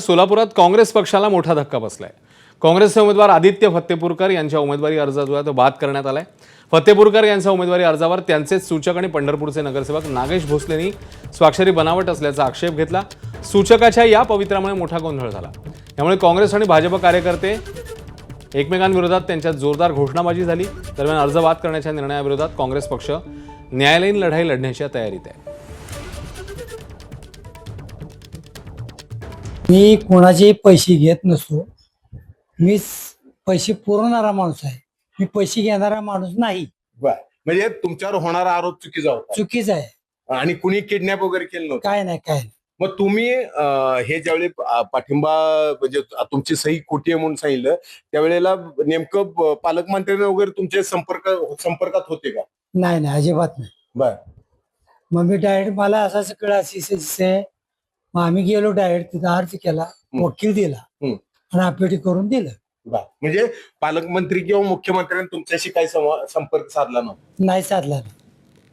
सोलापुरात काँग्रेस पक्षाला मोठा धक्का बसलाय। काँग्रेसचे उमेदवार आदित्य फत्तेपूरकर यांच्या उमेदवारी अर्जावर बाद करण्यात आलाय। फत्तेपूरकर यांच्या उमेदवारी अर्जावर त्यांचेच सूचक आणि पंढरपूरचे नगरसेवक नागेश भोसलेंनी स्वाक्षरी बनावट असल्याचा आक्षेप घेतला। सूचकाच्या या पवित्र्यामुळे मोठा गोंधळ झाला। यामुळे काँग्रेस आणि भाजप कार्यकर्ते एकमेकांविरोधात त्यांच्यात जोरदार घोषणाबाजी झाली। दरम्यान अर्ज बाद करण्याच्या निर्णयाविरोधात काँग्रेस पक्ष न्यायालयीन लढाई लढण्याच्या तयारीत आहे। मी कोणाचे पैसे घेत नसतो। मी पैसे पुरवणारा माणूस आहे। मी पैसे घेणारा माणूस नाही। बर, म्हणजे तुमच्यावर होणारा आरोप चुकीचा होता चुकीचं आहे। आणि कुणी किडनॅप वगैरे केलं नव्हतं? काय नाही, काय नाही। मग तुम्ही हे ज्यावेळी पाठिंबा म्हणजे तुमची सही खोटी आहे म्हणून सांगितलं, त्यावेळेला नेमकं पालकमंत्र्यांनी वगैरे तुमचे संपर्कात होते का? नाही नाही, अजिबात नाही। बर, मग मी डायरेक्ट मला असा सगळं असे मग आम्ही गेलो डायरेक्ट तिथं अर्ज केला, वकील दिला आणि अपेटी करून दिलं। बर, म्हणजे पालकमंत्री किंवा मुख्यमंत्र्यांनी तुमच्याशी काही संपर्क साधला नव्हता? नाही साधला।